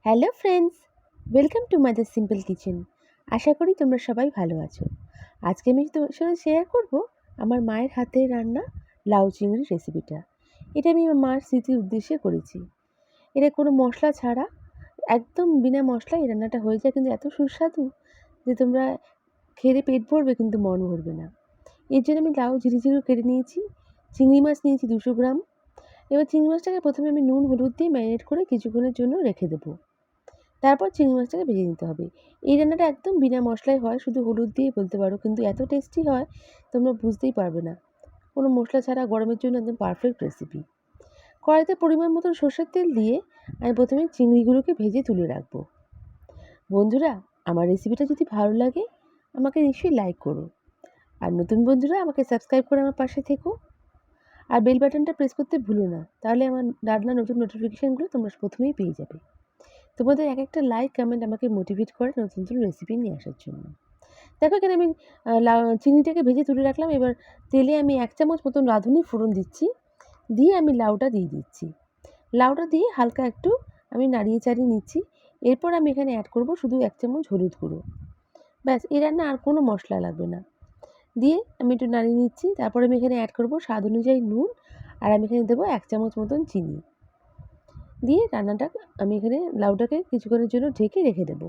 Hello friends, welcome to mother simple kitchen. আশা করি তোমরা সবাই ভালো আছো। আজকে আমি তোমার সঙ্গে শেয়ার করব আমার মায়ের হাতের রান্না লাউ চিংড়ির রেসিপিটা। এটা আমি আমার মার স্মৃতির উদ্দেশ্যে করেছি। এটা কোনো মশলা ছাড়া একদম বিনা মশলায় এই রান্নাটা হয়ে যায়, কিন্তু এত সুস্বাদু যে তোমরা খেলে পেট ভরবে কিন্তু মন ভরবে না। এর জন্য আমি লাউ ঝিরিঝিরি কেটে নিয়েছি, চিংড়ি মাছ নিয়েছি 200 গ্রাম। এবার চিংড়ি মাছটাকে প্রথমে আমি নুন হলুদ দিয়ে ম্যারিনেট করে কিছুক্ষণের জন্য রেখে দেবো। তারপর চিংড়ি মাছটাকে ভেজে নিতে হবে। এই রান্নাটা একদম বিনা মশলায় হয়, শুধু হলুদ দিয়েই বলতে পারো, কিন্তু এত টেস্টি হয় তোমরা বুঝতেই পারবে না। কোনো মশলা ছাড়া গরমের জন্য একদম পারফেক্ট রেসিপি। কড়াইতে পরিমাণ মতন সর্ষের তেল দিয়ে আমি প্রথমে চিংড়িগুলোকে ভেজে তুলে রাখবো। বন্ধুরা, আমার রেসিপিটা যদি ভালো লাগে আমাকে নিশ্চয়ই লাইক করো, আর নতুন বন্ধুরা আমাকে সাবস্ক্রাইব করে আমার পাশে থেকো, আর বেল বাটনটা প্রেস করতে ভুলো না, তাহলে আমার রান্নার নতুন নোটিফিকেশানগুলো তোমরা প্রথমেই পেয়ে যাবে। তোমাদের এক একটা লাইক কমেন্ট আমাকে মোটিভেট করে নতুন নতুন রেসিপি নিয়ে আসার জন্য। দেখো এখানে আমি চিংড়িটাকে ভেজে তুলে রাখলাম। এবার তেলে আমি 1 চামচ মতন রাঁধুনি ফোড়ন দিচ্ছি, দিয়ে আমি লাউটা দিয়ে দিচ্ছি। লাউটা দিয়ে হালকা একটু আমি নাড়িয়ে চাড়িয়ে নিচ্ছি। এরপর আমি এখানে অ্যাড করব শুধু 1 চামচ হলুদ গুঁড়ো। ব্যাস, এই রান্না আর কোনো মশলা লাগবে না। দিয়ে আমি একটু নাড়িয়ে নিচ্ছি। তারপরে আমি এখানে অ্যাড করব স্বাদ অনুযায়ী নুন, আর আমি এখানে দেবো 1 চামচ মতন চিনি। দিয়ে রান্নাটা আমি এখানে লাউটাকে কিছুক্ষণের জন্য ঢেকে রেখে দেবো।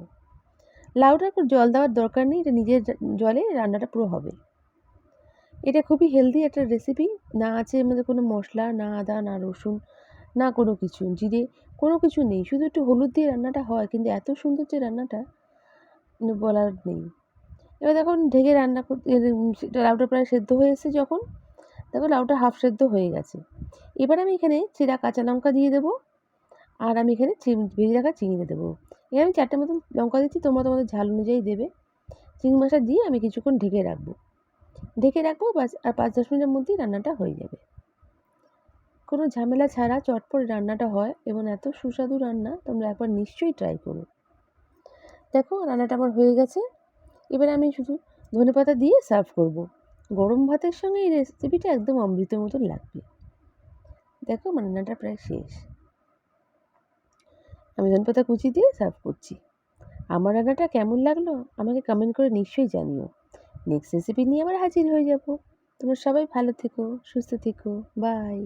লাউটার খুব জল দেওয়ার দরকার নেই, এটা নিজের জলে রান্নাটা পুরো হবে। এটা খুবই হেলদি একটা রেসিপি। না আছে এর মধ্যে কোনো মশলা, না আদা, না রসুন, না কোনো কিছু, জিরে, কোনো কিছু নেই। শুধু একটু হলুদ দিয়ে রান্নাটা হয়, কিন্তু এত সুন্দর যে রান্নাটা বলার নেই। এবার দেখুন ঢেকে রান্না করতে লাউটা প্রায় সেদ্ধ হয়ে এসেছে যখন, দেখো লাউটা হাফ সেদ্ধ হয়ে গেছে। এবার আমি এখানে চেরা কাঁচা লঙ্কা দিয়ে দেবো, আর আমি এখানে ভেজে রাখা চিংড়ি দেবো। এখানে আমি 4টে মতন লঙ্কা দিচ্ছি, তোমরা তোমাদের ঝাল অনুযায়ী দেবে। চিংড়ি মাছটা দিয়ে আমি কিছুক্ষণ ঢেকে রাখবো বাস, আর 5-10 মিনিটের মধ্যেই রান্নাটা হয়ে যাবে। কোনো ঝামেলা ছাড়া চটপট রান্নাটা হয়, এবং এত সুস্বাদু রান্না, তোমরা একবার নিশ্চয়ই ট্রাই করো। দেখো রান্নাটা আমার হয়ে গেছে। এবার আমি শুধু ধনেপাতা দিয়ে সার্ভ করব। গরম ভাতের সঙ্গে এই রেসিপিটা একদম অমৃতের মতন লাগবে। দেখো আমার রান্নাটা প্রায় শেষ। আমি ধনেপাতা কুচি দিয়ে সার্ভ করছি। আমার রান্নাটা কেমন লাগলো আমাকে কমেন্ট করে নিশ্চয়ই জানিও। নেক্সট রেসিপি নিয়ে আবার হাজির হয়ে যাব। তোমরা সবাই ভালো থেকো, সুস্থ থেকো, বাই।